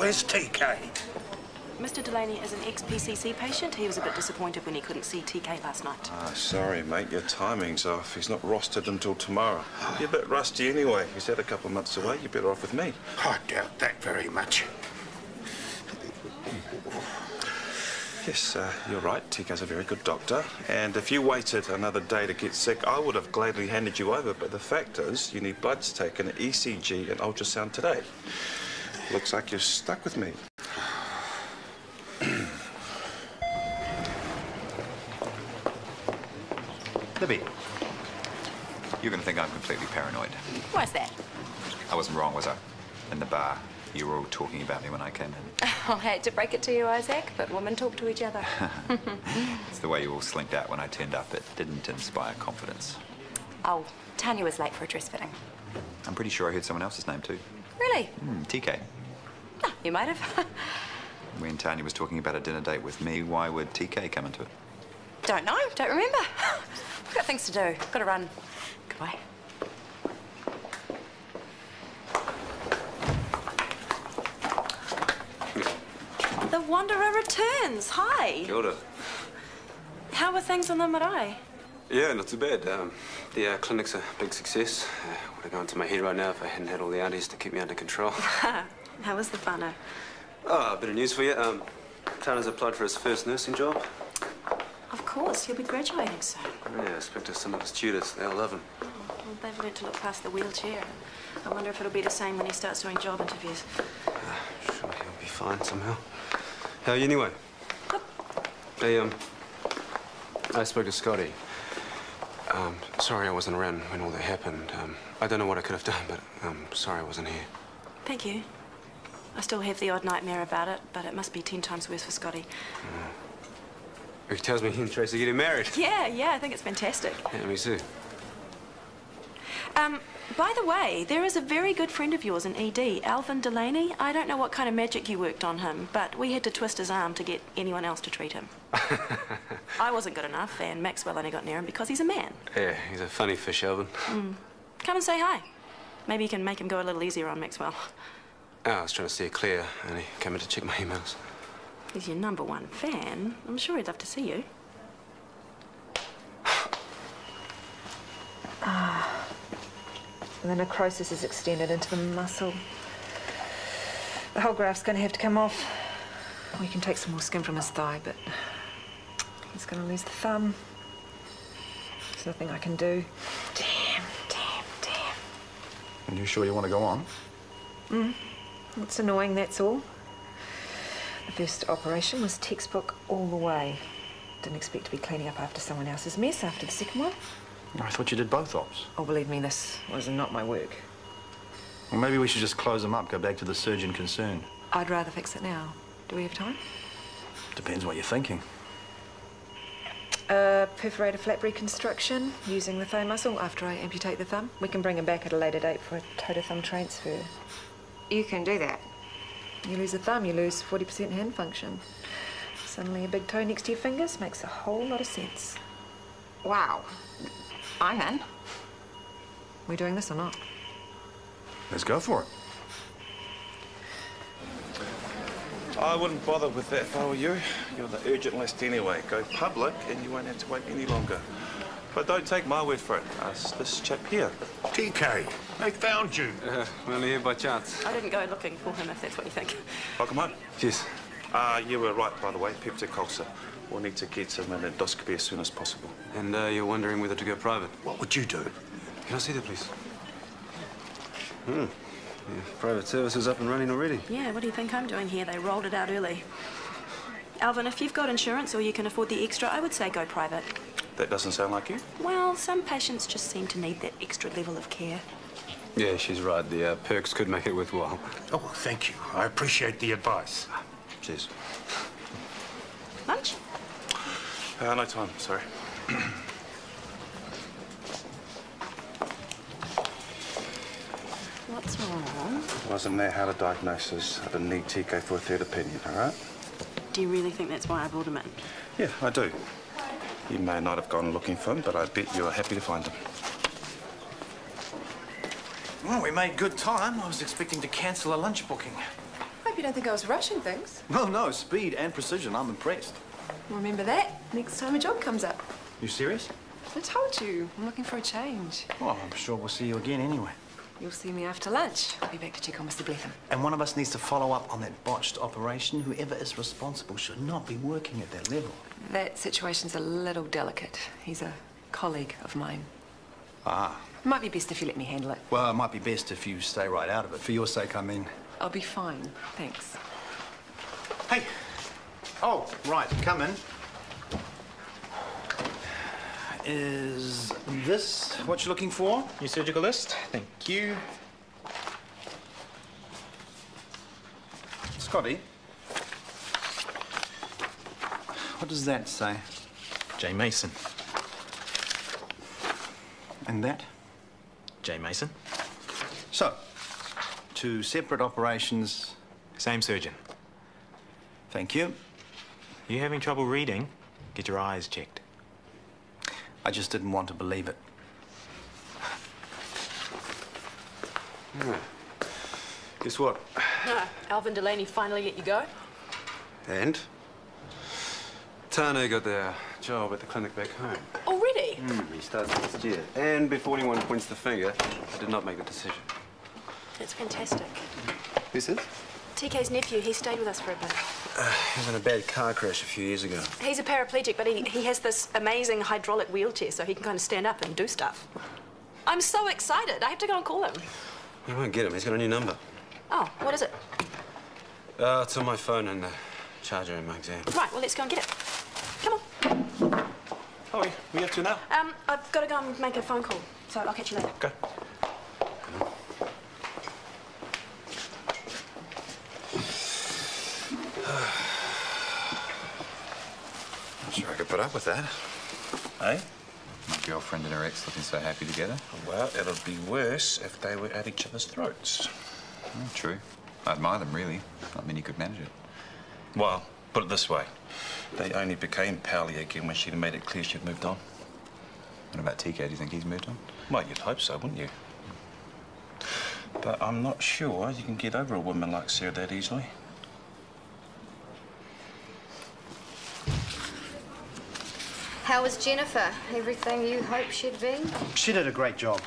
Where's TK? Mr. Delaney is an ex-PCC patient. He was a bit disappointed when he couldn't see TK last night. Ah, sorry, mate. Your timing's off. He's not rostered until tomorrow. You're a bit rusty anyway. He's had a couple of months away. You're better off with me. I doubt that very much. Yes, you're right. TK's a very good doctor. And if you waited another day to get sick, I would have gladly handed you over. But the fact is, you need bloods taken, ECG and ultrasound today. Looks like you're stuck with me. Libby, you're going to think I'm completely paranoid. Why's that? I wasn't wrong, was I? In the bar, you were all talking about me when I came in. I hate to break it to you, Isaac, but women talk to each other. It's the way you all slinked out when I turned up. It didn't inspire confidence. Oh, Tanya was late for a dress fitting. I'm pretty sure I heard someone else's name too. Really? TK. Ah, you might have. When Tanya was talking about a dinner date with me, why would TK come into it? Don't know, don't remember. I've got things to do. Got to run. Goodbye. The Wanderer returns. Hi. Kia ora. How are things on the marae? Yeah, not too bad. The clinic's a big success. Would have gone to my head right now if I hadn't had all the aunties to keep me under control. How was the whānau? Oh, a bit of news for you. Tana's applied for his first nursing job. Of course, he'll be graduating soon. Yeah, I spoke to some of his tutors. They'll love him. Well, they've learned to look past the wheelchair. I wonder if it'll be the same when he starts doing job interviews. Sure, he'll be fine somehow. How are you anyway? Good. Hey, I spoke to Scotty. Sorry I wasn't around when all that happened. I don't know what I could have done, but sorry I wasn't here. Thank you. I still have the odd nightmare about it, but it must be 10 times worse for Scotty. He tells me he and Tracy are getting married. Yeah, I think it's fantastic. Yeah, me too. By the way, there is a very good friend of yours in ED, Alvin Delaney. I don't know what kind of magic you worked on him, but we had to twist his arm to get anyone else to treat him. I wasn't good enough, and Maxwell only got near him because he's a man. Yeah, he's a funny fish, Alvin. Come and say hi. Maybe you can make him go a little easier on Maxwell. Oh, I was trying to steer clear, and he came in to check my emails. He's your #1 fan. I'm sure he'd love to see you. The necrosis is extended into the muscle. The whole graft's going to have to come off. We can take some more skin from his thigh, but he's going to lose the thumb. There's nothing I can do. Damn. And you sure you want to go on? It's annoying, that's all. The first operation was textbook all the way. Didn't expect to be cleaning up after someone else's mess after the second one. I thought you did both ops. Oh, believe me, this was not my work. Well, maybe we should just close them up, go back to the surgeon concerned. I'd rather fix it now. Do we have time? Depends what you're thinking. Perforated flap reconstruction using the thigh muscle after I amputate the thumb. We can bring him back at a later date for a toe thumb transfer. You can do that. You lose a thumb, you lose 40% hand function. Suddenly a big toe next to your fingers makes a whole lot of sense. Wow. I'm in. We doing this or not? Let's go for it. I wouldn't bother with that if I were you. You're the urgent list anyway. Go public and you won't have to wait any longer. But don't take my word for it. Ask this chap here. TK, they found you. I'm only here by chance. I didn't go looking for him, if that's what you think. Welcome home. Cheers. You were right, by the way. Peptic ulcer. We'll need to get him an endoscopy as soon as possible. And you're wondering whether to go private? What would you do? Can I see that, please? Yeah, private service is up and running already. Yeah, what do you think I'm doing here? They rolled it out early. Alvin, if you've got insurance or you can afford the extra, I would say go private. That doesn't sound like you. Well, some patients just seem to need that extra level of care. Yeah, she's right. The perks could make it worthwhile. Oh, well, thank you. I appreciate the advice. Cheers. Lunch? No time, sorry. What's wrong? Wasn't there how to diagnosis? I didn't need TK for a third opinion, all right? Do you really think that's why I brought him in? Yeah, I do. You may not have gone looking for him, but I bet you are happy to find him. Well, we made good time. I was expecting to cancel a lunch booking. Hi, hope you don't think I was rushing things. Well, no, speed and precision. I'm impressed. Remember that next time a job comes up. You serious? I told you, I'm looking for a change. Well, I'm sure we'll see you again anyway. You'll see me after lunch. I'll be back to check on Mr. Bletham. And one of us needs to follow up on that botched operation. Whoever is responsible should not be working at that level. That situation's a little delicate. He's a colleague of mine. Ah. It might be best if you let me handle it. Well, it might be best if you stay right out of it. For your sake, I mean. I'll be fine, thanks. Hey! Oh, right, come in. Is this what you're looking for? Your surgical list? Thank you. Scotty, what does that say? J. Mason. And that? J. Mason. So, two separate operations. Same surgeon. Thank you. You having trouble reading? Get your eyes checked. I just didn't want to believe it. Guess what? Alvin Delaney finally let you go? And? Tane got the job at the clinic back home. Already? He starts next year. And before anyone points the finger, I did not make the decision. That's fantastic. Who's this? TK's nephew, he stayed with us for a bit. He was in a bad car crash a few years ago. He's a paraplegic, but he has this amazing hydraulic wheelchair so he can kind of stand up and do stuff. I'm so excited. I have to go and call him. You won't get him. He's got a new number. Oh, what is it? It's on my phone and the charger in my exam. Right, well, let's go and get it. Come on. Oh, where are you up to now? I've got to go and make a phone call, so I'll catch you later. Go. I'm sure I could put up with that. Eh? My girlfriend and her ex looking so happy together. Well, it'll be worse if they were at each other's throats. True. I admire them, really. Not many could manage it. Well, put it this way. They only became pally again when she'd made it clear she'd moved on. What about TK? Do you think he's moved on? Well, you'd hope so, wouldn't you? But I'm not sure you can get over a woman like Sarah that easily. How was Jennifer? Everything you hoped she'd be? She did a great job.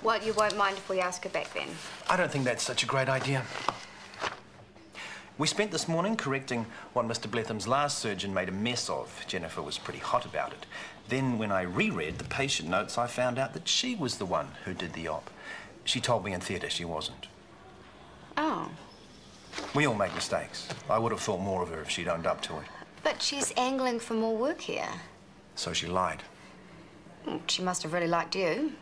Well, you won't mind if we ask her back then? I don't think that's such a great idea. We spent this morning correcting what Mr. Bletham's last surgeon made a mess of. Jennifer was pretty hot about it. Then, when I reread the patient notes, I found out that she was the one who did the op. She told me in theatre she wasn't. Oh. We all make mistakes. I would have thought more of her if she'd owned up to it. But she's angling for more work here. So she lied. She must have really liked you.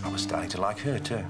I was starting to like her, too.